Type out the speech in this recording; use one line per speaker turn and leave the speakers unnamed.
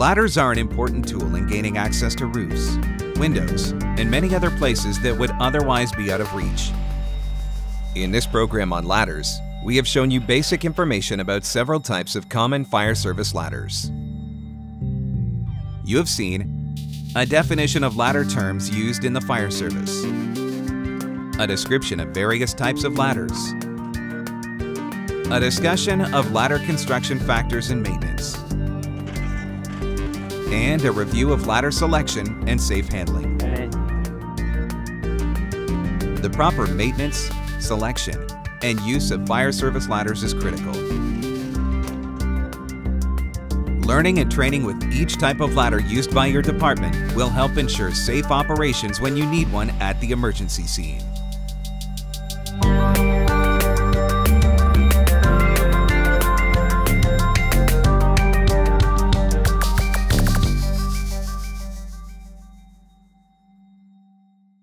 Ladders are an important tool in gaining access to roofs, windows, and many other places that would otherwise be out of reach. In this program on ladders, we have shown you basic information about several types of common fire service ladders. You have seen a definition of ladder terms used in the fire service, a description of various types of ladders, a discussion of ladder construction factors and maintenance, and a review of ladder selection and safe handling. The proper maintenance, selection, and use of fire service ladders is critical. Learning and training with each type of ladder used by your department will help ensure safe operations when you need one at the emergency scene.